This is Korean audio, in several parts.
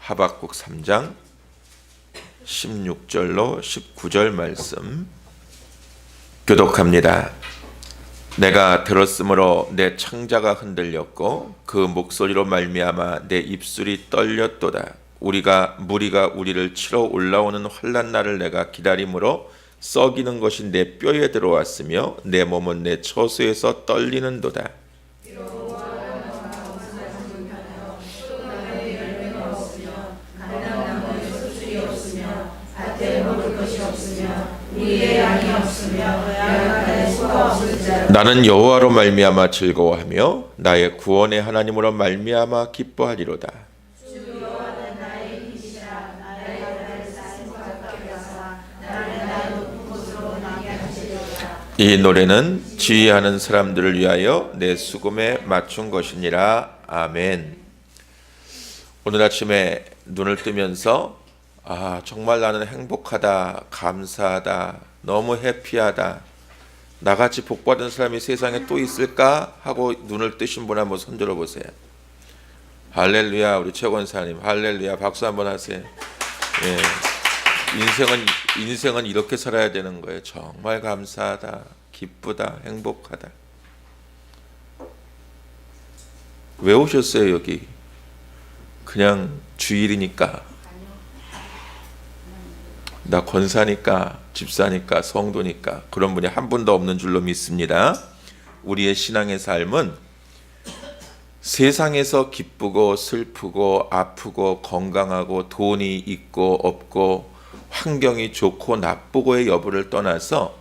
하박국 3장 16절로 19절 말씀 교독합니다. 내가 들었으므로 내 창자가 흔들렸고 그 목소리로 말미암아 내 입술이 떨렸도다. 무리가 우리를 치러 올라오는 환난 날을 내가 기다림으로 썩이는 것이 내 뼈에 들어왔으며 내 몸은 내 처소에서 떨리는도다. 나는 여호와로 말미암아 즐거워하며 나의 구원의 하나님으로 말미암아 기뻐하리로다. 이 노래는 지휘하는 사람들을 위하여 내 수금에 맞춘 것이니라. 아멘. 오늘 아침에 눈을 뜨면서 정말 나는 행복하다, 감사하다, 너무 해피하다, 나같이 복받은 사람이 세상에 또 있을까 하고 눈을 뜨신 분 한번 손들어 보세요. 할렐루야. 우리 최권사님 할렐루야. 박수 한번 하세요. 인생은 이렇게 살아야 되는 거예요. 정말 감사하다, 기쁘다, 행복하다. 왜 오셨어요 여기? 그냥 주일이니까, 나 권사니까, 집사니까, 성도니까 그런 분이 한 분도 없는 줄로 믿습니다. 우리의 신앙의 삶은 세상에서 기쁘고 슬프고 아프고 건강하고 돈이 있고 없고 환경이 좋고 나쁘고의 여부를 떠나서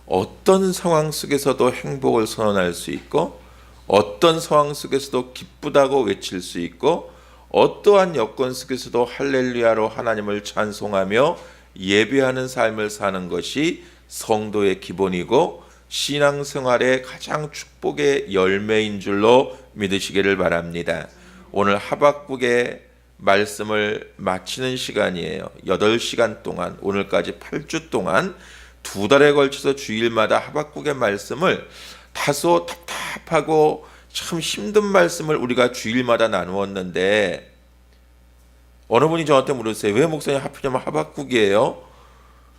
어떤 상황 속에서도 행복을 선언할 수 있고 어떤 상황 속에서도 기쁘다고 외칠 수 있고 어떠한 여건 속에서도 할렐루야로 하나님을 찬송하며 예배하는 삶을 사는 것이 성도의 기본이고 신앙생활의 가장 축복의 열매인 줄로 믿으시기를 바랍니다. 오늘 하박국의 말씀을 마치는 시간이에요. 8시간 동안, 오늘까지 8주 동안 2달에 걸쳐서 주일마다 하박국의 말씀을 다소 답답하고 참 힘든 말씀을 우리가 주일마다 나누었는데, 어느 분이 저한테 물으세요. 왜 목사님 하필이면 하박국이에요?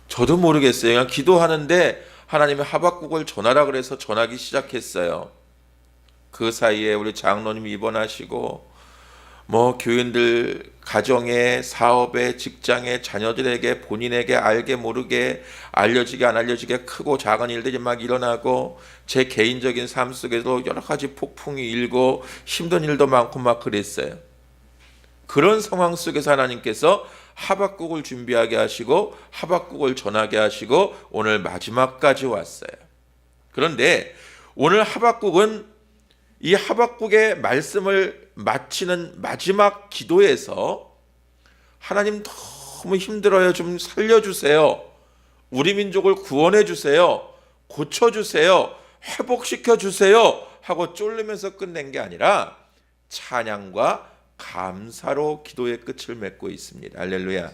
저도 모르겠어요. 그냥 기도하는데 하나님이 하박국을 전하라 그래서 전하기 시작했어요. 그 사이에 우리 장로님이 입원하시고 교인들 가정에, 사업에, 직장에, 자녀들에게, 본인에게 알게 모르게, 알려지게 안 알려지게 크고 작은 일들이 막 일어나고, 제 개인적인 삶 속에도 여러 가지 폭풍이 일고 힘든 일도 많고 막 그랬어요. 그런 상황 속에서 하나님께서 하박국을 준비하게 하시고 하박국을 전하게 하시고 오늘 마지막까지 왔어요. 그런데 오늘 하박국은 이 하박국의 말씀을 마치는 마지막 기도에서 하나님 너무 힘들어요. 좀 살려주세요. 우리 민족을 구원해 주세요. 고쳐주세요. 회복시켜 주세요. 하고 쫄르면서 끝낸 게 아니라 찬양과 감사로 기도의 끝을 맺고 있습니다. 할렐루야.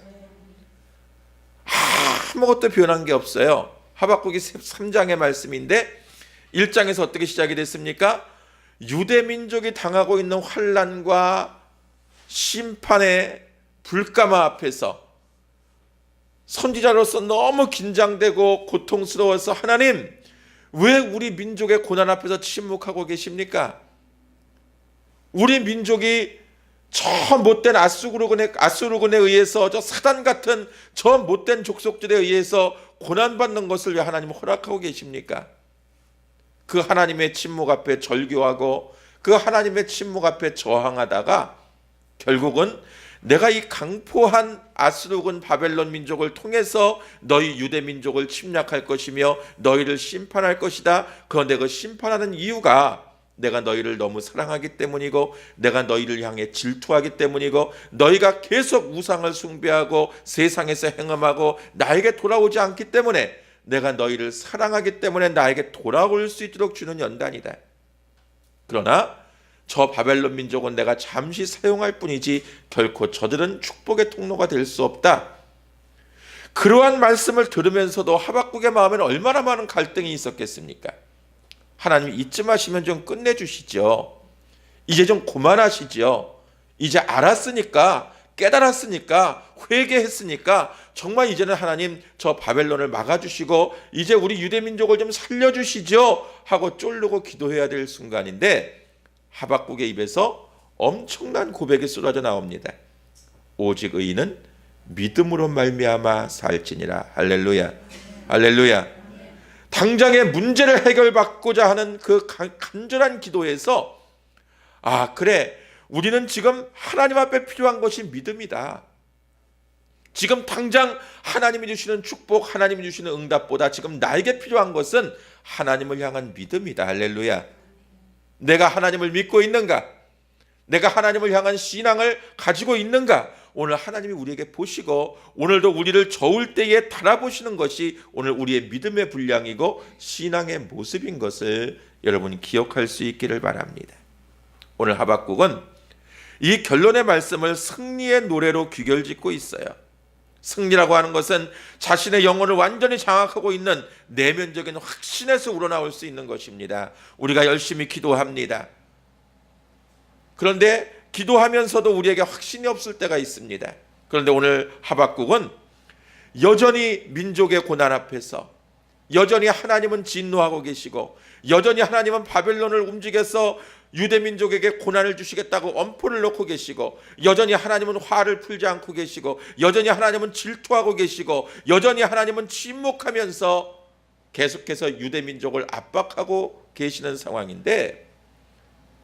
아무것도 변한 게 없어요. 하박국이 3장의 말씀인데 1장에서 어떻게 시작이 됐습니까? 유대 민족이 당하고 있는 환난과 심판의 불가마 앞에서 선지자로서 너무 긴장되고 고통스러워서 하나님, 왜 우리 민족의 고난 앞에서 침묵하고 계십니까? 우리 민족이 저 못된 아수르군에 의해서, 저 사단 같은 저 못된 족속들에 의해서 고난받는 것을 왜 하나님 허락하고 계십니까? 그 하나님의 침묵 앞에 절규하고 그 하나님의 침묵 앞에 저항하다가 결국은 내가 이 강포한 아수르군 바벨론 민족을 통해서 너희 유대 민족을 침략할 것이며 너희를 심판할 것이다. 그런데 그 심판하는 이유가 내가 너희를 너무 사랑하기 때문이고 내가 너희를 향해 질투하기 때문이고 너희가 계속 우상을 숭배하고 세상에서 행음하고 나에게 돌아오지 않기 때문에 내가 너희를 사랑하기 때문에 나에게 돌아올 수 있도록 주는 연단이다. 그러나 저 바벨론 민족은 내가 잠시 사용할 뿐이지 결코 저들은 축복의 통로가 될 수 없다. 그러한 말씀을 들으면서도 하박국의 마음에는 얼마나 많은 갈등이 있었겠습니까? 하나님 이쯤 하시면 좀 끝내주시죠. 이제 좀 그만하시죠. 이제 알았으니까 깨달았으니까, 회개했으니까 정말 이제는 하나님 저 바벨론을 막아주시고 이제 우리 유대민족을 좀 살려주시죠 하고 쫄르고 기도해야 될 순간인데, 하박국의 입에서 엄청난 고백이 쏟아져 나옵니다. 오직 의인은 믿음으로 말미암아 살지니라. 할렐루야, 할렐루야. 당장의 문제를 해결받고자 하는 그 간절한 기도에서, 아 그래, 우리는 지금 하나님 앞에 필요한 것이 믿음이다. 지금 당장 하나님이 주시는 축복, 하나님이 주시는 응답보다 지금 나에게 필요한 것은 하나님을 향한 믿음이다. 할렐루야. 내가 하나님을 믿고 있는가? 내가 하나님을 향한 신앙을 가지고 있는가? 오늘 하나님이 우리에게 보시고 오늘도 우리를 저울 때에 달아보시는 것이 오늘 우리의 믿음의 분량이고 신앙의 모습인 것을 여러분이 기억할 수 있기를 바랍니다. 오늘 하박국은 이 결론의 말씀을 승리의 노래로 귀결짓고 있어요. 승리라고 하는 것은 자신의 영혼을 완전히 장악하고 있는 내면적인 확신에서 우러나올 수 있는 것입니다. 우리가 열심히 기도합니다. 그런데 기도하면서도 우리에게 확신이 없을 때가 있습니다. 그런데 오늘 하박국은 여전히 민족의 고난 앞에서, 여전히 하나님은 진노하고 계시고, 여전히 하나님은 바벨론을 움직여서 유대민족에게 고난을 주시겠다고 엄포를 놓고 계시고, 여전히 하나님은 화를 풀지 않고 계시고, 여전히 하나님은 질투하고 계시고, 여전히 하나님은 침묵하면서 계속해서 유대민족을 압박하고 계시는 상황인데,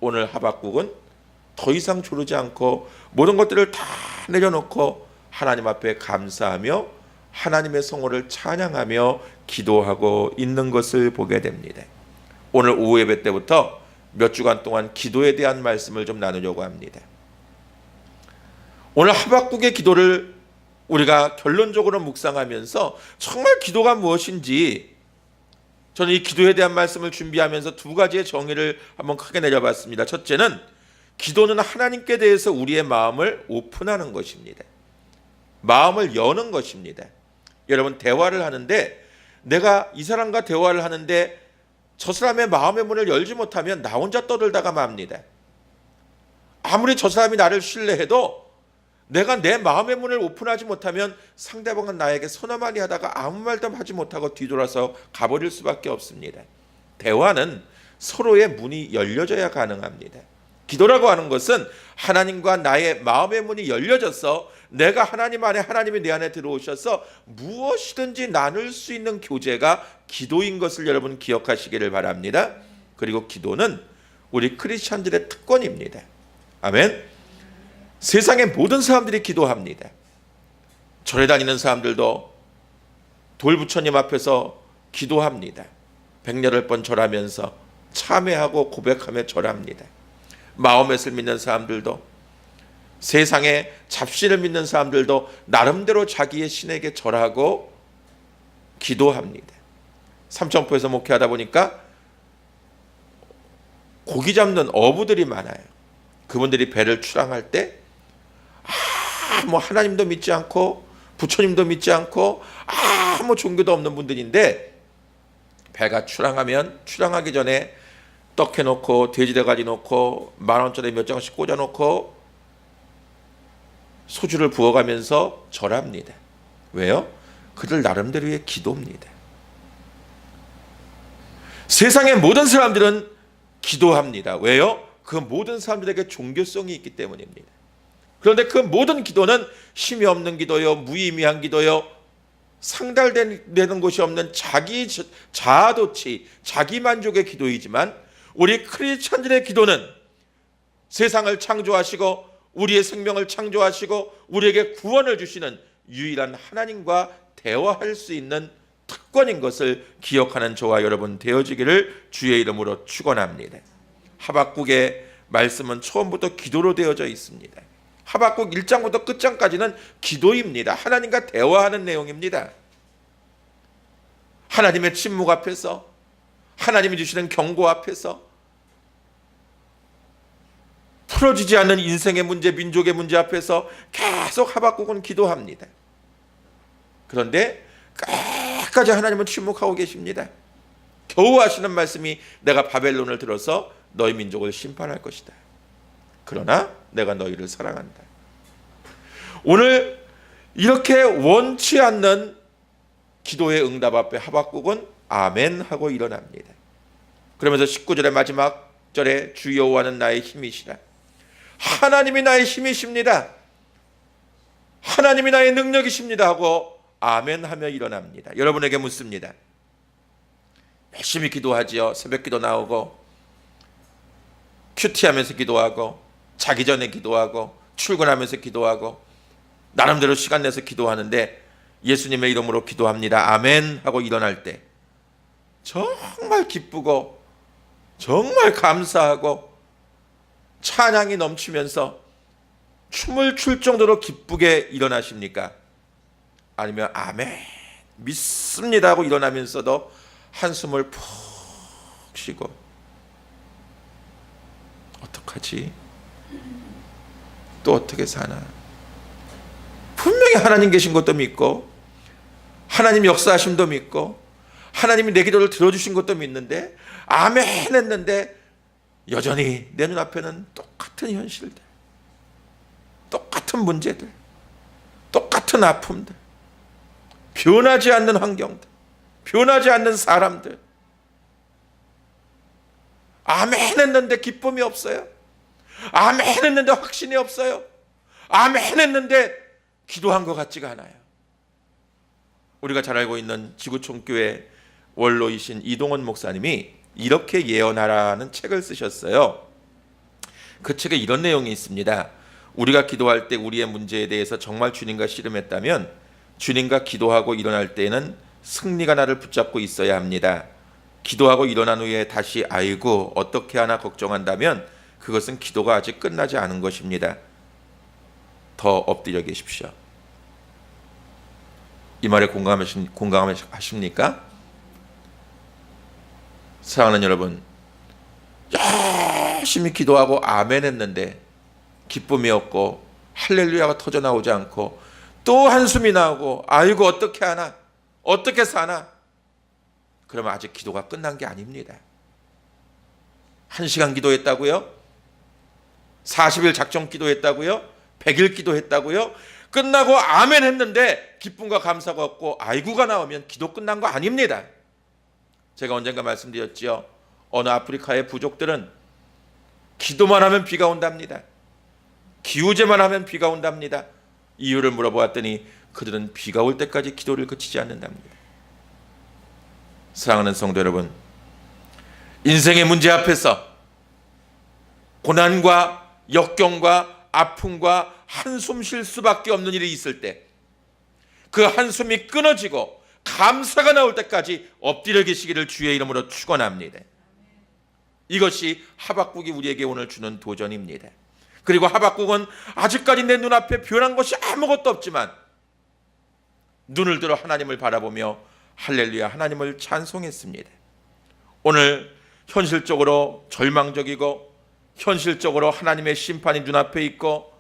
오늘 하박국은 더 이상 조르지 않고 모든 것들을 다 내려놓고 하나님 앞에 감사하며 하나님의 성호를 찬양하며 기도하고 있는 것을 보게 됩니다. 오늘 오후 예배 때부터 몇 주간 동안 기도에 대한 말씀을 좀 나누려고 합니다. 오늘 하박국의 기도를 우리가 결론적으로 묵상하면서 정말 기도가 무엇인지, 저는 이 기도에 대한 말씀을 준비하면서 두 가지의 정의를 한번 크게 내려봤습니다. 첫째는 기도는 하나님께 대해서 우리의 마음을 오픈하는 것입니다. 마음을 여는 것입니다. 여러분, 대화를 하는데 내가 이 사람과 대화를 하는데 저 사람의 마음의 문을 열지 못하면 나 혼자 떠들다가 맙니다. 아무리 저 사람이 나를 신뢰해도 내가 내 마음의 문을 오픈하지 못하면 상대방은 나에게 서너 마디 하다가 아무 말도 하지 못하고 뒤돌아서 가버릴 수밖에 없습니다. 대화는 서로의 문이 열려져야 가능합니다. 기도라고 하는 것은 하나님과 나의 마음의 문이 열려져서 내가 하나님 안에, 하나님이 내 안에 들어오셔서 무엇이든지 나눌 수 있는 교제가 기도인 것을 여러분 기억하시기를 바랍니다. 그리고 기도는 우리 크리스찬들의 특권입니다. 아멘. 세상의 모든 사람들이 기도합니다. 절에 다니는 사람들도 돌부처님 앞에서 기도합니다. 108번 절하면서 참회하고 고백하며 절합니다. 마호멧을 믿는 사람들도, 세상의 잡신을 믿는 사람들도 나름대로 자기의 신에게 절하고 기도합니다. 삼천포에서 목회하다 보니까 고기 잡는 어부들이 많아요. 그분들이 배를 출항할 때 뭐 하나님도 믿지 않고 부처님도 믿지 않고 아무 종교도 없는 분들인데, 배가 출항하기 전에 떡 해놓고 돼지대가리 놓고 10,000원짜리 몇 장씩 꽂아놓고 소주를 부어가면서 절합니다. 왜요? 그들 나름대로의 기도입니다. 세상의 모든 사람들은 기도합니다. 왜요? 그 모든 사람들에게 종교성이 있기 때문입니다. 그런데 그 모든 기도는 힘이 없는 기도요, 무의미한 기도요, 상달되는 것이 없는 자기 자아도취, 자기 만족의 기도이지만, 우리 크리스찬들의 기도는 세상을 창조하시고 우리의 생명을 창조하시고 우리에게 구원을 주시는 유일한 하나님과 대화할 수 있는 특권인 것을 기억하는 저와 여러분 되어지기를 주의 이름으로 축원합니다. 하박국의 말씀은 처음부터 기도로 되어져 있습니다. 하박국 1장부터 끝장까지는 기도입니다. 하나님과 대화하는 내용입니다. 하나님의 침묵 앞에서, 하나님이 주시는 경고 앞에서, 풀어지지 않는 인생의 문제, 민족의 문제 앞에서 계속 하박국은 기도합니다. 그런데 끝까지 하나님은 침묵하고 계십니다. 겨우 하시는 말씀이 내가 바벨론을 들어서 너희 민족을 심판할 것이다. 그러나 내가 너희를 사랑한다. 오늘 이렇게 원치 않는 기도의 응답 앞에 하박국은 아멘 하고 일어납니다. 그러면서 19절의 마지막 절에 주 여호와는 나의 힘이시라. 하나님이 나의 힘이십니다. 하나님이 나의 능력이십니다 하고 아멘 하며 일어납니다. 여러분에게 묻습니다. 열심히 기도하지요. 새벽 기도 나오고 큐티하면서 기도하고 자기 전에 기도하고 출근하면서 기도하고 나름대로 시간 내서 기도하는데 예수님의 이름으로 기도합니다. 아멘 하고 일어날 때 정말 기쁘고 정말 감사하고 찬양이 넘치면서 춤을 출 정도로 기쁘게 일어나십니까? 아니면 아멘 믿습니다 하고 일어나면서도 한숨을 푹 쉬고 어떡하지? 또 어떻게 사나? 분명히 하나님 계신 것도 믿고 하나님 역사하심도 믿고 하나님이 내 기도를 들어주신 것도 믿는데 아멘 했는데 여전히 내 눈앞에는 똑같은 현실들, 똑같은 문제들, 똑같은 아픔들, 변하지 않는 환경들, 변하지 않는 사람들. 아멘 했는데 기쁨이 없어요. 아멘 했는데 확신이 없어요. 아멘 했는데 기도한 것 같지가 않아요. 우리가 잘 알고 있는 지구촌교회 원로이신 이동원 목사님이 이렇게 예언하라는 책을 쓰셨어요. 그 책에 이런 내용이 있습니다. 우리가 기도할 때 우리의 문제에 대해서 정말 주님과 씨름했다면 주님과 기도하고 일어날 때에는 승리가 나를 붙잡고 있어야 합니다. 기도하고 일어난 후에 다시 아이고 어떻게 하나 걱정한다면 그것은 기도가 아직 끝나지 않은 것입니다. 더 엎드려 계십시오. 이 말에 공감하십니까? 사랑하는 여러분, 열심히 기도하고 아멘 했는데 기쁨이 없고 할렐루야가 터져나오지 않고 또 한숨이 나오고 아이고 어떻게 하나 어떻게 사나, 그러면 아직 기도가 끝난 게 아닙니다. 1시간 기도했다고요? 40일 작정 기도했다고요? 100일 기도했다고요? 끝나고 아멘 했는데 기쁨과 감사가 없고 아이고가 나오면 기도 끝난 거 아닙니다. 제가 언젠가 말씀드렸지요. 어느 아프리카의 부족들은 기도만 하면 비가 온답니다. 기우제만 하면 비가 온답니다. 이유를 물어보았더니 그들은 비가 올 때까지 기도를 그치지 않는답니다. 사랑하는 성도 여러분, 인생의 문제 앞에서 고난과 역경과 아픔과 한숨 쉴 수밖에 없는 일이 있을 때 그 한숨이 끊어지고 감사가 나올 때까지 엎드려 계시기를 주의 이름으로 축원합니다. 이것이 하박국이 우리에게 오늘 주는 도전입니다. 그리고 하박국은 아직까지 내 눈앞에 변한 것이 아무것도 없지만 눈을 들어 하나님을 바라보며 할렐루야 하나님을 찬송했습니다. 오늘 현실적으로 절망적이고 현실적으로 하나님의 심판이 눈앞에 있고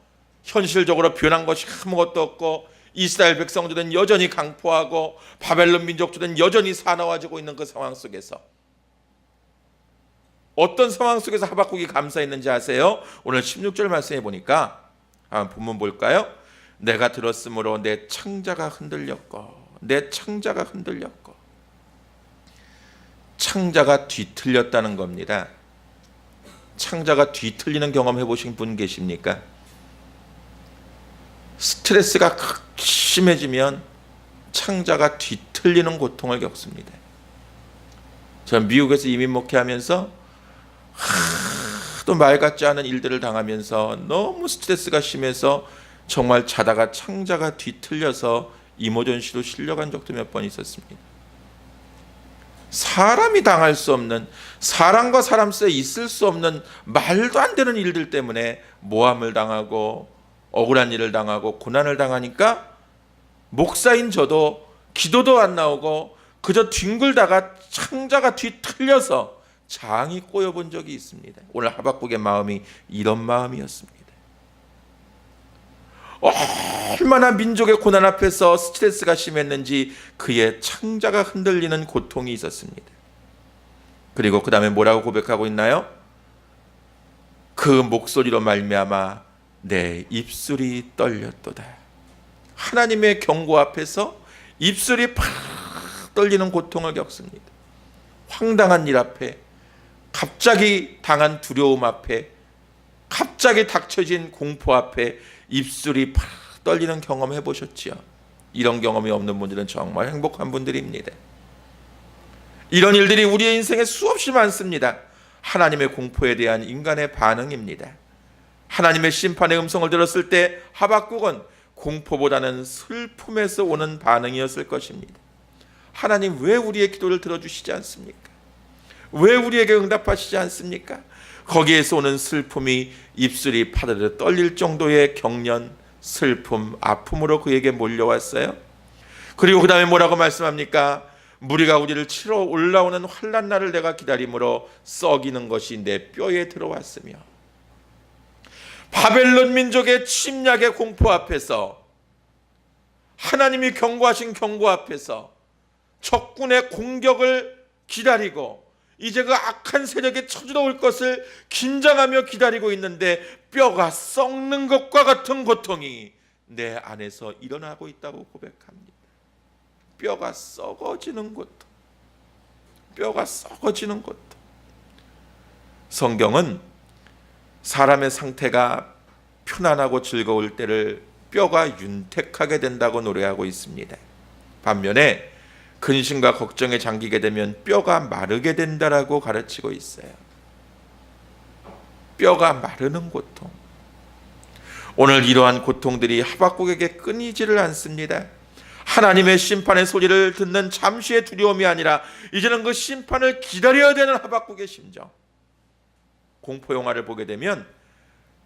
현실적으로 변한 것이 아무것도 없고 이스라엘 백성들은 여전히 강포하고 바벨론 민족들은 여전히 사나워지고 있는 그 상황 속에서 어떤 상황 속에서 하박국이 감사했는지 아세요? 오늘 16절 말씀해 보니까 한번 본문 볼까요? 내가 들었으므로 내 창자가 흔들렸고 내 창자가 흔들렸고. 창자가 뒤틀렸다는 겁니다. 창자가 뒤틀리는 경험 해보신 분 계십니까? 스트레스가 심해지면 창자가 뒤틀리는 고통을 겪습니다. 저는 미국에서 이민 목회하면서 하도 말 같지 않은 일들을 당하면서 너무 스트레스가 심해서 정말 자다가 창자가 뒤틀려서 이모전시로 실려간 적도 몇 번 있었습니다. 사람이 당할 수 없는, 사람과 사람 사이에 있을 수 없는 말도 안 되는 일들 때문에 모함을 당하고 억울한 일을 당하고 고난을 당하니까 목사인 저도 기도도 안 나오고 그저 뒹굴다가 창자가 뒤틀려서 장이 꼬여본 적이 있습니다. 오늘 하박국의 마음이 이런 마음이었습니다. 얼마나 민족의 고난 앞에서 스트레스가 심했는지 그의 창자가 흔들리는 고통이 있었습니다. 그리고 그 다음에 뭐라고 고백하고 있나요? 그 목소리로 말미암아 내 입술이 떨렸도다. 하나님의 경고 앞에서 입술이 팍 떨리는 고통을 겪습니다. 황당한 일 앞에, 갑자기 당한 두려움 앞에, 갑자기 닥쳐진 공포 앞에 입술이 팍 떨리는 경험 해보셨지요? 이런 경험이 없는 분들은 정말 행복한 분들입니다. 이런 일들이 우리의 인생에 수없이 많습니다. 하나님의 공포에 대한 인간의 반응입니다. 하나님의 심판의 음성을 들었을 때 하박국은 공포보다는 슬픔에서 오는 반응이었을 것입니다. 하나님, 왜 우리의 기도를 들어주시지 않습니까? 왜 우리에게 응답하시지 않습니까? 거기에서 오는 슬픔이 입술이 파르르 떨릴 정도의 경련, 슬픔, 아픔으로 그에게 몰려왔어요. 그리고 그 다음에 뭐라고 말씀합니까? 무리가 우리를 치러 올라오는 환난 날을 내가 기다림으로 썩이는 것이 내 뼈에 들어왔으며, 바벨론 민족의 침략의 공포 앞에서, 하나님이 경고하신 경고 앞에서 적군의 공격을 기다리고 이제 그 악한 세력이 쳐들어올 것을 긴장하며 기다리고 있는데 뼈가 썩는 것과 같은 고통이 내 안에서 일어나고 있다고 고백합니다. 뼈가 썩어지는 고통, 뼈가 썩어지는 고통. 성경은 사람의 상태가 편안하고 즐거울 때를 뼈가 윤택하게 된다고 노래하고 있습니다. 반면에 근심과 걱정에 잠기게 되면 뼈가 마르게 된다라고 가르치고 있어요. 뼈가 마르는 고통. 오늘 이러한 고통들이 하박국에게 끊이지를 않습니다. 하나님의 심판의 소리를 듣는 잠시의 두려움이 아니라 이제는 그 심판을 기다려야 되는 하박국의 심정. 공포 영화를 보게 되면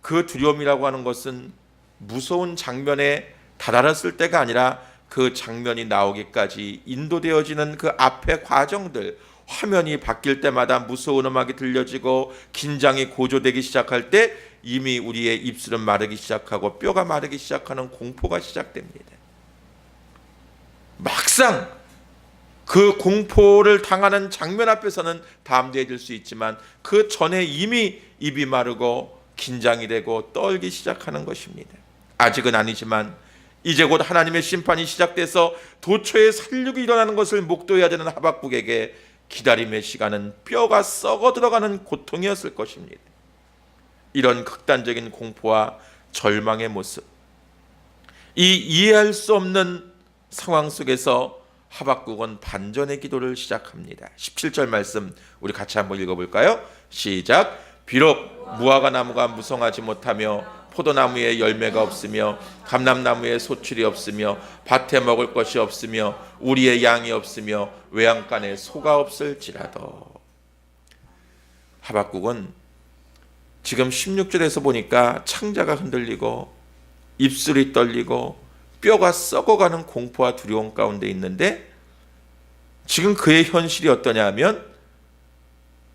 그 두려움이라고 하는 것은 무서운 장면에 다다랐을 때가 아니라 그 장면이 나오기까지 인도되어지는 그 앞의 과정들, 화면이 바뀔 때마다 무서운 음악이 들려지고 긴장이 고조되기 시작할 때 이미 우리의 입술은 마르기 시작하고 뼈가 마르기 시작하는 공포가 시작됩니다. 막상 그 공포를 당하는 장면 앞에서는 담대해질 수 있지만 그 전에 이미 입이 마르고 긴장이 되고 떨기 시작하는 것입니다. 아직은 아니지만 이제 곧 하나님의 심판이 시작돼서 도처에 살육이 일어나는 것을 목도해야 되는 하박국에게 기다림의 시간은 뼈가 썩어 들어가는 고통이었을 것입니다. 이런 극단적인 공포와 절망의 모습, 이 이해할 수 없는 상황 속에서 하박국은 반전의 기도를 시작합니다. 17절 말씀 우리 같이 한번 읽어볼까요? 시작. 비록 무화과 나무가 무성하지 못하며 포도나무에 열매가 없으며 감람나무에 소출이 없으며 밭에 먹을 것이 없으며 우리의 양이 없으며 외양간에 소가 없을지라도. 하박국은 지금 16절에서 보니까 창자가 흔들리고 입술이 떨리고 뼈가 썩어가는 공포와 두려움 가운데 있는데 지금 그의 현실이 어떠냐 하면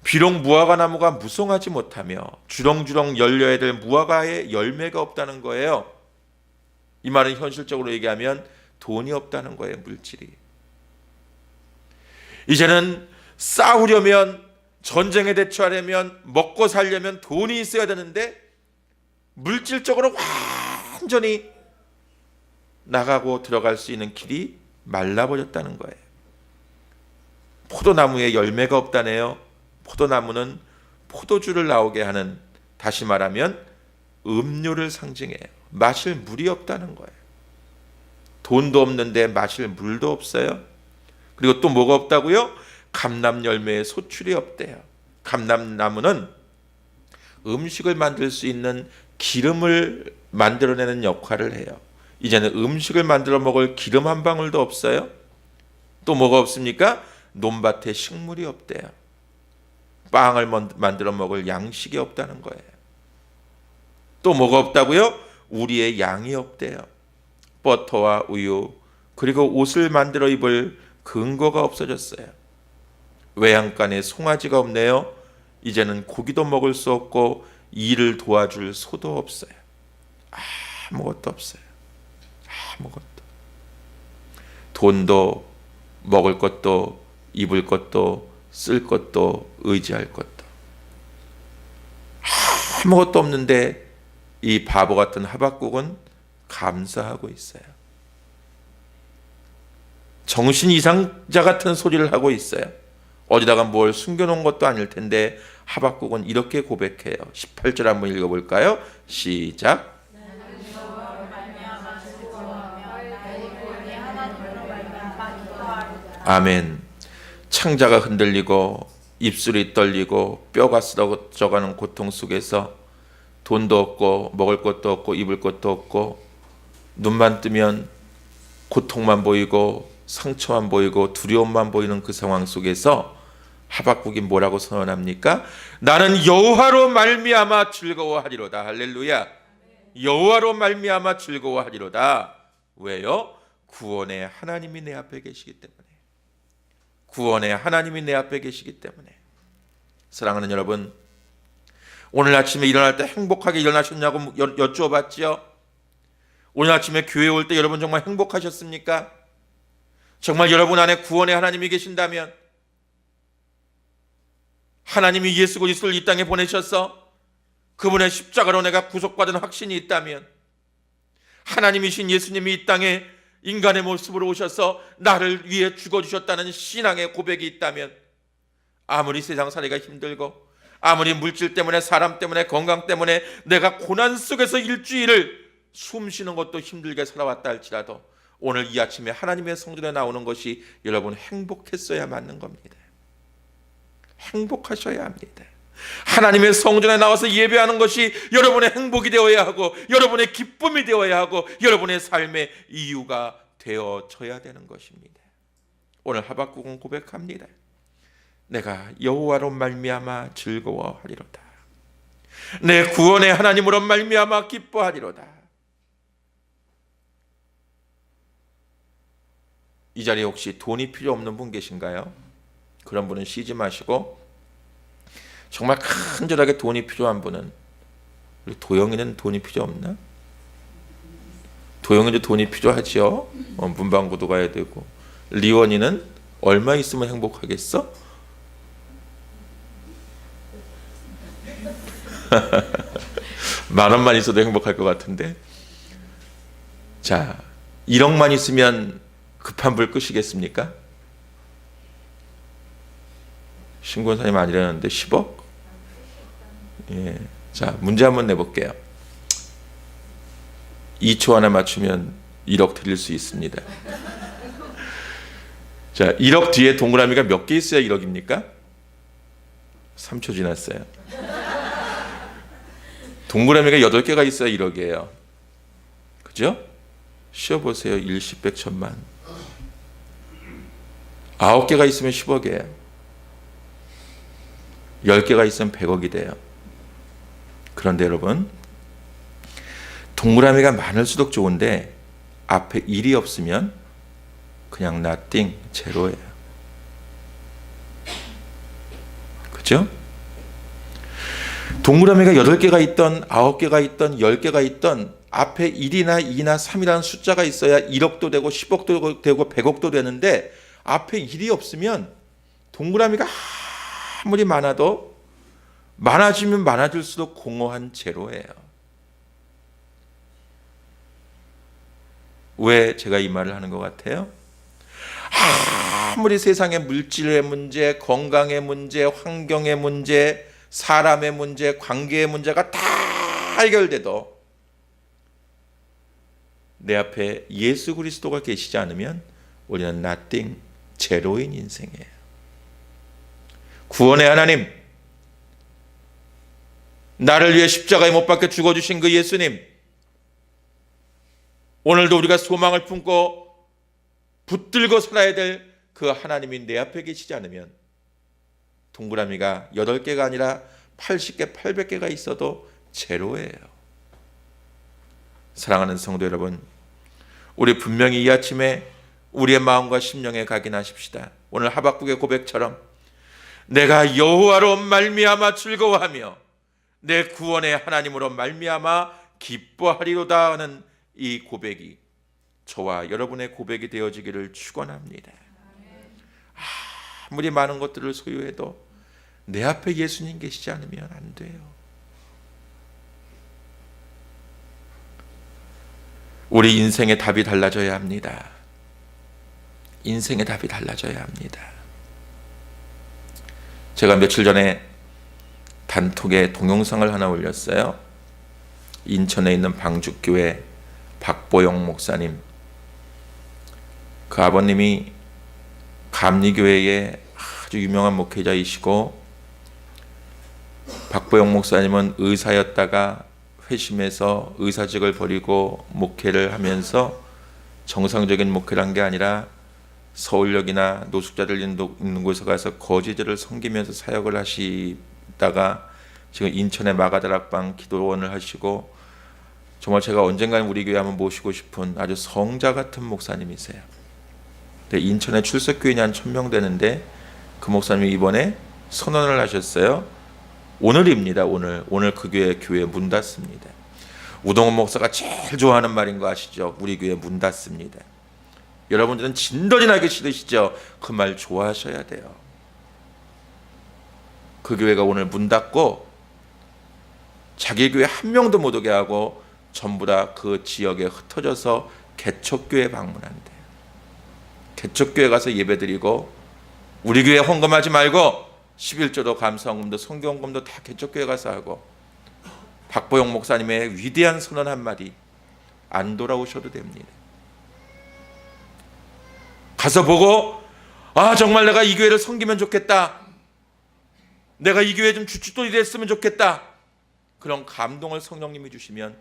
비록 무화과 나무가 무성하지 못하며 주렁주렁 열려야 될 무화과에 열매가 없다는 거예요. 이 말은 현실적으로 얘기하면 돈이 없다는 거예요. 물질이. 이제는 싸우려면, 전쟁에 대처하려면, 먹고 살려면 돈이 있어야 되는데 물질적으로 완전히 나가고 들어갈 수 있는 길이 말라버렸다는 거예요. 포도나무에 열매가 없다네요. 포도나무는 포도주를 나오게 하는, 다시 말하면 음료를 상징해요. 마실 물이 없다는 거예요. 돈도 없는데 마실 물도 없어요. 그리고 또 뭐가 없다고요? 감람 열매에 소출이 없대요. 감람나무는 음식을 만들 수 있는 기름을 만들어내는 역할을 해요. 이제는 음식을 만들어 먹을 기름 한 방울도 없어요. 또 뭐가 없습니까? 논밭에 식물이 없대요. 빵을 만들어 먹을 양식이 없다는 거예요. 또 뭐가 없다고요? 우리의 양이 없대요. 버터와 우유, 그리고 옷을 만들어 입을 근거가 없어졌어요. 외양간에 송아지가 없네요. 이제는 고기도 먹을 수 없고 일을 도와줄 소도 없어요. 아무것도 없어요. 아무것도. 돈도, 먹을 것도, 입을 것도, 쓸 것도, 의지할 것도 아무것도 없는데 이 바보 같은 하박국은 감사하고 있어요. 정신 이상자 같은 소리를 하고 있어요. 어디다가 뭘 숨겨놓은 것도 아닐 텐데 하박국은 이렇게 고백해요. 18절 한번 읽어볼까요? 시작. 아멘. 창자가 흔들리고 입술이 떨리고 뼈가 쓰러져가는 고통 속에서 돈도 없고 먹을 것도 없고 입을 것도 없고 눈만 뜨면 고통만 보이고 상처만 보이고 두려움만 보이는 그 상황 속에서 하박국이 뭐라고 선언합니까? 나는 여호와로 말미암아 즐거워하리로다. 할렐루야. 여호와로 말미암아 즐거워하리로다. 왜요? 구원의 하나님이 내 앞에 계시기 때문에. 구원의 하나님이 내 앞에 계시기 때문에. 사랑하는 여러분, 오늘 아침에 일어날 때 행복하게 일어나셨냐고 여쭈어봤죠? 오늘 아침에 교회 올 때 여러분 정말 행복하셨습니까? 정말 여러분 안에 구원의 하나님이 계신다면, 하나님이 예수 그리스도를 이 땅에 보내셔서 그분의 십자가로 내가 구속받은 확신이 있다면, 하나님이신 예수님이 이 땅에 인간의 모습으로 오셔서 나를 위해 죽어주셨다는 신앙의 고백이 있다면, 아무리 세상 살이가 힘들고 아무리 물질 때문에 사람 때문에 건강 때문에 내가 고난 속에서 일주일을 숨 쉬는 것도 힘들게 살아왔다 할지라도 오늘 이 아침에 하나님의 성전에 나오는 것이 여러분 행복했어야 맞는 겁니다. 행복하셔야 합니다. 하나님의 성전에 나와서 예배하는 것이 여러분의 행복이 되어야 하고 여러분의 기쁨이 되어야 하고 여러분의 삶의 이유가 되어져야 되는 것입니다. 오늘 하박국은 고백합니다. 내가 여호와로 말미암아 즐거워하리로다. 내 구원의 하나님으로 말미암아 기뻐하리로다. 이 자리에 혹시 돈이 필요 없는 분 계신가요? 그런 분은 쉬지 마시고, 정말 간절하게 돈이 필요한 분은, 우리 도영이는 돈이 필요 없나? 도영이도 돈이 필요하지요. 문방구도 가야 되고. 리원이는 얼마 있으면 행복하겠어? 만 원만 있어도 행복할 것 같은데. 자, 1억만 있으면 급한 불 끄시겠습니까? 신권사님 아니라는데 10억? 예. 자, 문제 한번 내볼게요. 2초 안에 맞추면 1억 드릴 수 있습니다. 자, 1억 뒤에 동그라미가 몇 개 있어야 1억입니까? 3초 지났어요. 동그라미가 8개가 있어야 1억이에요. 그죠? 쉬어보세요. 1, 10, 100, 1000만. 9개가 있으면 10억이에요. 10개가 있으면 100억이 돼요. 그런데 여러분, 동그라미가 많을수록 좋은데 앞에 1이 없으면 그냥 nothing, 제로예요. 그죠? 동그라미가 8개가 있던 9개가 있던 10개가 있던 앞에 1이나 2나 3이라는 숫자가 있어야 1억도 되고 10억도 되고 100억도 되는데 앞에 1이 없으면 동그라미가 아무리 많아도 많아지면 많아질수록 공허한 제로예요. 왜 제가 이 말을 하는 것 같아요? 아무리 세상의 물질의 문제, 건강의 문제, 환경의 문제, 사람의 문제, 관계의 문제가 다 해결돼도 내 앞에 예수 그리스도가 계시지 않으면 우리는 nothing, 제로인 인생이에요. 구원의 하나님, 나를 위해 십자가에 못 박혀 죽어주신 그 예수님, 오늘도 우리가 소망을 품고 붙들고 살아야 될 그 하나님이 내 앞에 계시지 않으면 동그라미가 8개가 아니라 80개, 800개가 있어도 제로예요. 사랑하는 성도 여러분, 우리 분명히 이 아침에 우리의 마음과 심령에 각인하십시다. 오늘 하박국의 고백처럼 내가 여호와로 말미암아 즐거워하며 내 구원의 하나님으로 말미암아 기뻐하리로다 하는 이 고백이 저와 여러분의 고백이 되어지기를 축원합니다. 아무리 많은 것들을 소유해도 내 앞에 예수님 계시지 않으면 안 돼요. 우리 인생의 답이 달라져야 합니다. 인생의 답이 달라져야 합니다. 제가 며칠 전에 단톡에 동영상을 하나 올렸어요. 인천에 있는 방죽교회 박보영 목사님, 그 아버님이 감리교회의 아주 유명한 목회자이시고, 박보영 목사님은 의사였다가 회심해서 의사직을 버리고 목회를 하면서 정상적인 목회를 한 게 아니라 서울역이나 노숙자들 있는 곳에 가서 거지들을 섬기면서 사역을 하시다가 지금 인천의 마가다락방 기도원을 하시고, 정말 제가 언젠가는 우리 교회 한번 모시고 싶은 아주 성자 같은 목사님이세요. 인천에 출석교인이 한 1000명 되는데 그 목사님이 이번에 선언을 하셨어요. 오늘입니다. 오늘 그 교회 문 닫습니다. 우동훈 목사가 제일 좋아하는 말인 거 아시죠? 우리 교회 문 닫습니다. 여러분들은 진덜이 나기 싫으시죠? 그 말 좋아하셔야 돼요. 그 교회가 오늘 문 닫고 자기 교회 한 명도 못 오게 하고 전부 다 그 지역에 흩어져서 개척교회 방문한대요. 개척교회 가서 예배드리고, 우리 교회 헌금하지 말고 11조도 감사헌금도 성경헌금도 다 개척교회 가서 하고, 박보영 목사님의 위대한 선언 한마디, 안 돌아오셔도 됩니다. 가서 보고, 아 정말 내가 이 교회를 섬기면 좋겠다, 내가 이 교회 좀 주춧돌이 됐으면 좋겠다, 그런 감동을 성령님이 주시면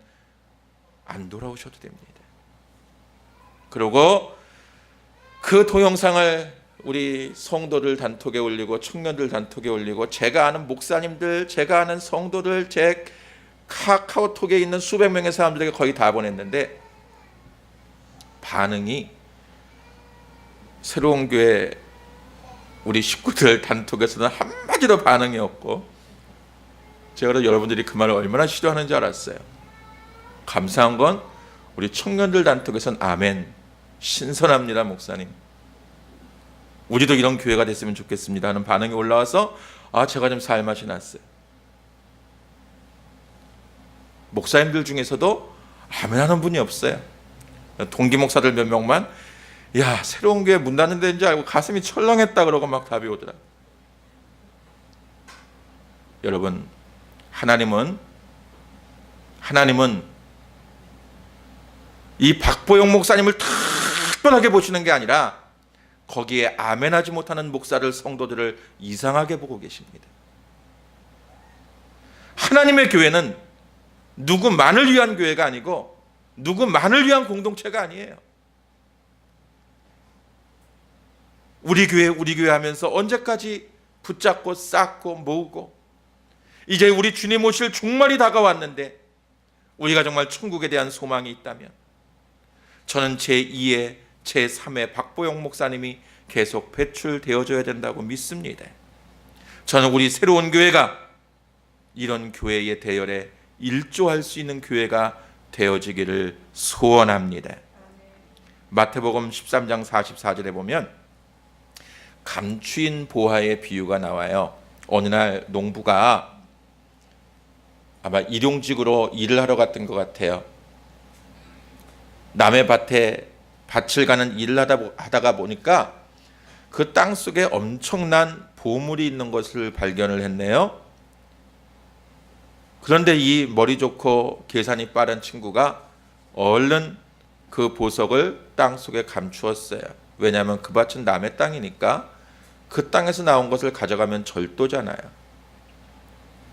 안 돌아오셔도 됩니다. 그리고 그 동영상을 우리 성도들 단톡에 올리고 청년들 단톡에 올리고, 제가 아는 목사님들, 제가 아는 성도들, 제 카카오톡에 있는 수백 명의 사람들에게 거의 다 보냈는데, 반응이 새로운 교회 우리 식구들 단톡에서는 한마디도 반응이 없고, 제가 여러분들이 그 말을 얼마나 싫어하는지 알았어요. 감사한 건 우리 청년들 단톡에서는 아멘, 신선합니다 목사님, 우리도 이런 교회가 됐으면 좋겠습니다 하는 반응이 올라와서, 아 제가 좀 살맛이 났어요. 목사님들 중에서도 아멘 하는 분이 없어요. 동기 목사들 몇 명만 야 새로운 교회 문 닫는 데인 줄 알고 가슴이 철렁했다 그러고 막 답이 오더라. 여러분, 하나님은 이 박보영 목사님을 특별하게 보시는 게 아니라 거기에 아멘하지 못하는 목사를, 성도들을 이상하게 보고 계십니다. 하나님의 교회는 누구만을 위한 교회가 아니고 누구만을 위한 공동체가 아니에요. 우리 교회 하면서 언제까지 붙잡고 쌓고 모으고, 이제 우리 주님 오실 종말이 다가왔는데 우리가 정말 천국에 대한 소망이 있다면 저는 제2의 제3의 박보영 목사님이 계속 배출되어져야 된다고 믿습니다. 저는 우리 새로운 교회가 이런 교회의 대열에 일조할 수 있는 교회가 되어지기를 소원합니다. 마태복음 13장 44절에 보면 감추인 보화의 비유가 나와요. 어느 날 농부가 아마 일용직으로 일을 하러 갔던 것 같아요. 남의 밭에 밭을 가는 일을 하다가 보니까 그 땅 속에 엄청난 보물이 있는 것을 발견을 했네요. 그런데 이 머리 좋고 계산이 빠른 친구가 얼른 그 보석을 땅 속에 감추었어요. 왜냐하면 그 밭은 남의 땅이니까 그 땅에서 나온 것을 가져가면 절도잖아요.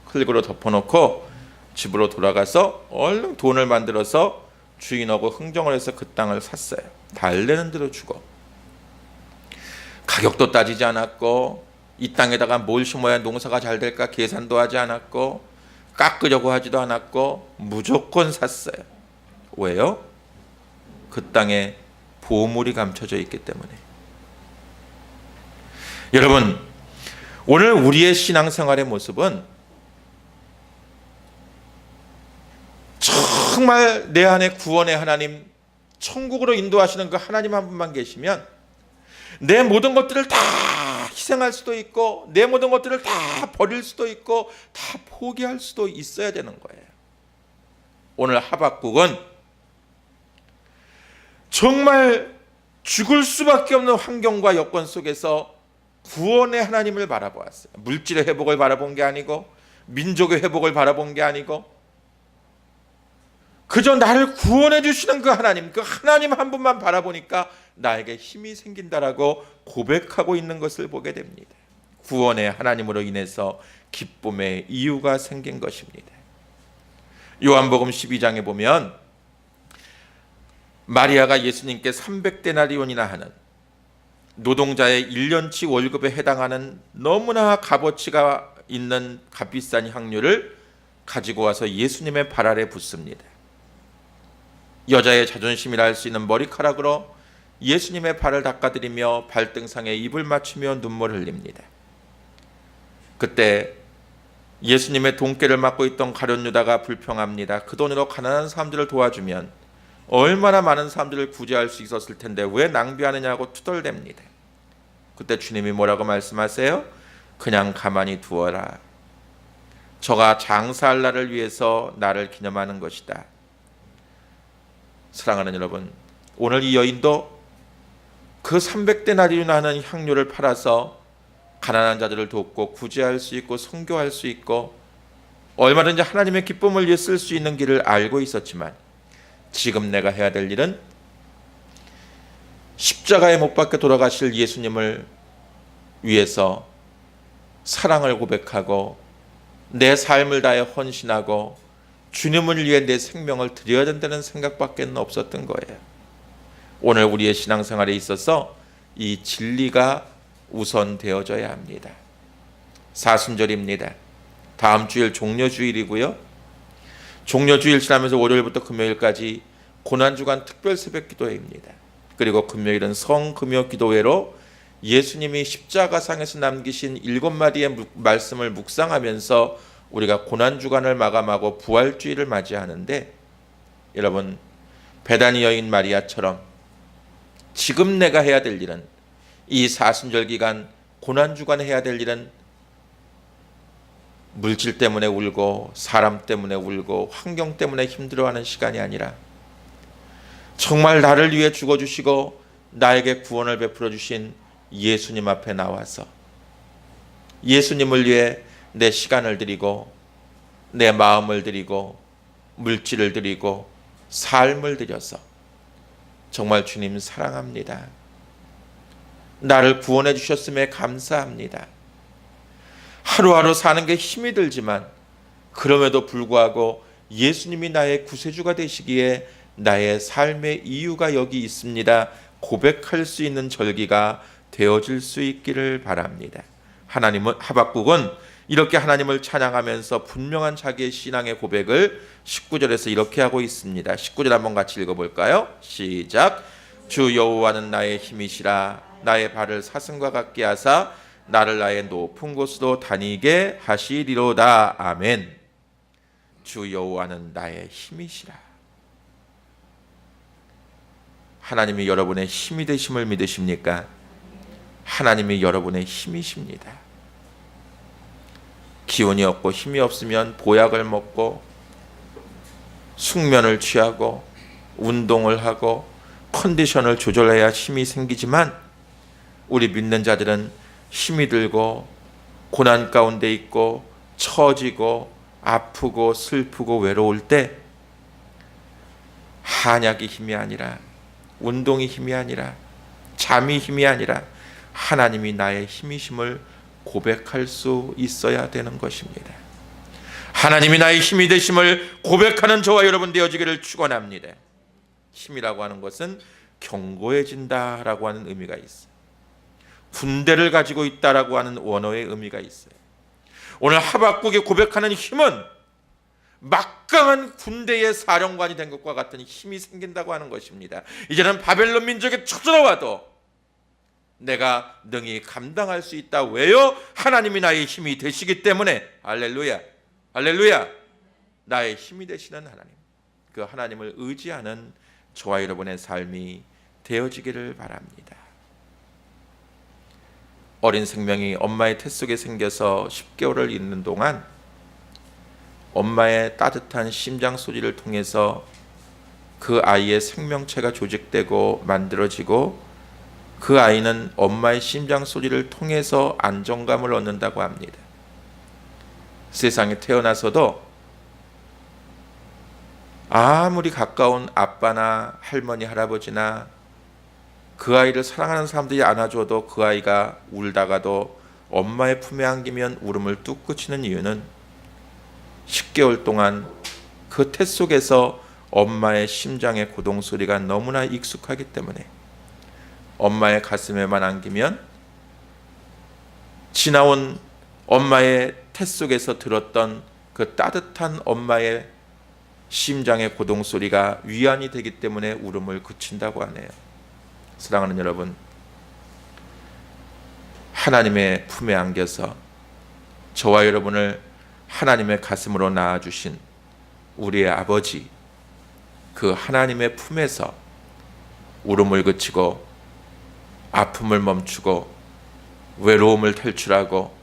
클립으로 덮어놓고 집으로 돌아가서 얼른 돈을 만들어서 주인하고 흥정을 해서 그 땅을 샀어요. 달래는 대로 주고, 가격도 따지지 않았고, 이 땅에다가 뭘 심어야 농사가 잘 될까 계산도 하지 않았고, 깎으려고 하지도 않았고 무조건 샀어요. 왜요? 그 땅에 보물이 감춰져 있기 때문에. 여러분, 오늘 우리의 신앙생활의 모습은 정말 내 안에 구원의 하나님, 천국으로 인도하시는 그 하나님 한 분만 계시면 내 모든 것들을 다 희생할 수도 있고, 내 모든 것들을 다 버릴 수도 있고, 다 포기할 수도 있어야 되는 거예요. 오늘 하박국은 정말 죽을 수밖에 없는 환경과 여건 속에서 구원의 하나님을 바라보았어요. 물질의 회복을 바라본 게 아니고 민족의 회복을 바라본 게 아니고 그저 나를 구원해 주시는 그 하나님 한 분만 바라보니까 나에게 힘이 생긴다라고 고백하고 있는 것을 보게 됩니다. 구원의 하나님으로 인해서 기쁨의 이유가 생긴 것입니다. 요한복음 12장에 보면 마리아가 예수님께 300데나리온이나 하는 노동자의 1년치 월급에 해당하는 너무나 값어치가 있는 값비싼 향료를 가지고 와서 예수님의 발 아래 붓습니다. 여자의 자존심이라 할 수 있는 머리카락으로 예수님의 발을 닦아드리며 발등상에 입을 맞추며 눈물을 흘립니다. 그때 예수님의 돈깨를 맡고 있던 가룟 유다가 불평합니다. 그 돈으로 가난한 사람들을 도와주면 얼마나 많은 사람들을 구제할 수 있었을 텐데 왜 낭비하느냐고 투덜댑니다. 그때 주님이 뭐라고 말씀하세요? 그냥 가만히 두어라. 저가 장사할 날을 위해서 나를 기념하는 것이다. 사랑하는 여러분, 오늘 이 여인도 그 300데나리온 하는 향료를 팔아서 가난한 자들을 돕고 구제할 수 있고 선교할 수 있고 얼마든지 하나님의 기쁨을 위해 쓸 수 있는 길을 알고 있었지만 지금 내가 해야 될 일은 십자가에 못 박혀 돌아가실 예수님을 위해서 사랑을 고백하고 내 삶을 다해 헌신하고 주님을 위해 내 생명을 드려야 된다는 생각밖에 없었던 거예요. 오늘 우리의 신앙생활에 있어서 이 진리가 우선되어져야 합니다. 사순절입니다. 다음 주일 종려주일이고요. 종려주일 지나면서 월요일부터 금요일까지 고난주간 특별 새벽 기도회입니다. 그리고 금요일은 성금요 기도회로 예수님이 십자가상에서 남기신 7마디의 말씀을 묵상하면서 우리가 고난주간을 마감하고 부활주일을 맞이하는데, 여러분, 베다니 여인 마리아처럼 지금 내가 해야 될 일은, 이 사순절 기간 고난주간 해야 될 일은 물질 때문에 울고 사람 때문에 울고 환경 때문에 힘들어하는 시간이 아니라 정말 나를 위해 죽어주시고 나에게 구원을 베풀어 주신 예수님 앞에 나와서 예수님을 위해 내 시간을 드리고 내 마음을 드리고 물질을 드리고 삶을 드려서 정말 주님 사랑합니다. 나를 구원해 주셨음에 감사합니다. 하루하루 사는 게 힘이 들지만 그럼에도 불구하고 예수님이 나의 구세주가 되시기에 나의 삶의 이유가 여기 있습니다. 고백할 수 있는 절기가 되어질 수 있기를 바랍니다. 하박국은 이렇게 하나님을 찬양하면서 분명한 자기의 신앙의 고백을 19절에서 이렇게 하고 있습니다. 19절 한번 같이 읽어볼까요? 시작. 주 여호와는 나의 힘이시라. 나의 발을 사슴과 같게 하사 나를 나의 높은 곳으로 다니게 하시리로다. 아멘. 주 여호와는 나의 힘이시라. 하나님이 여러분의 힘이 되심을 믿으십니까? 하나님이 여러분의 힘이십니다. 기운이 없고 힘이 없으면 보약을 먹고 숙면을 취하고 운동을 하고 컨디션을 조절해야 힘이 생기지만, 우리 믿는 자들은 힘이 들고 고난 가운데 있고 처지고 아프고 슬프고 외로울 때 한약이 힘이 아니라, 운동이 힘이 아니라, 잠이 힘이 아니라 하나님이 나의 힘이심을 고백할 수 있어야 되는 것입니다. 하나님이 나의 힘이 되심을 고백하는 저와 여러분 되어지기를 축원합니다. 힘이라고 하는 것은 견고해진다라고 하는 의미가 있어요. 군대를 가지고 있다라고 하는 원어의 의미가 있어요. 오늘 하박국이 고백하는 힘은 막강한 군대의 사령관이 된 것과 같은 힘이 생긴다고 하는 것입니다. 이제는 바벨론 민족에 쳐들어와도 내가 능히 감당할 수 있다. 왜요? 하나님이 나의 힘이 되시기 때문에. 할렐루야, 할렐루야. 나의 힘이 되시는 하나님, 그 하나님을 의지하는 저와 여러분의 삶이 되어지기를 바랍니다. 어린 생명이 엄마의 태 속에 생겨서 10개월을 있는 동안 엄마의 따뜻한 심장 소리를 통해서 그 아이의 생명체가 조직되고 만들어지고 그 아이는 엄마의 심장 소리를 통해서 안정감을 얻는다고 합니다. 세상에 태어나서도 아무리 가까운 아빠나 할머니, 할아버지나 그 아이를 사랑하는 사람들이 안아줘도 그 아이가 울다가도 엄마의 품에 안기면 울음을 뚝 그치는 이유는 10개월 동안 그 태 속에서 엄마의 심장의 고동 소리가 너무나 익숙하기 때문에 엄마의 가슴에만 안기면 지나온 엄마의 태 속에서 들었던 그 따뜻한 엄마의 심장의 고동 소리가 위안이 되기 때문에 울음을 그친다고 하네요. 사랑하는 여러분, 하나님의 품에 안겨서 저와 여러분을 하나님의 가슴으로 낳아주신 우리의 아버지, 그 하나님의 품에서 울음을 그치고 아픔을 멈추고 외로움을 탈출하고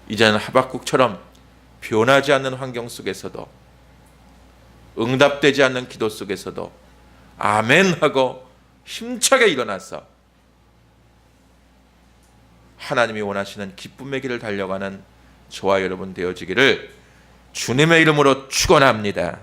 이제는 하박국처럼 변하지 않는 환경 속에서도 응답되지 않는 기도 속에서도 아멘 하고 힘차게 일어나서 하나님이 원하시는 기쁨의 길을 달려가는 저와 여러분 되어지기를 주님의 이름으로 축원합니다.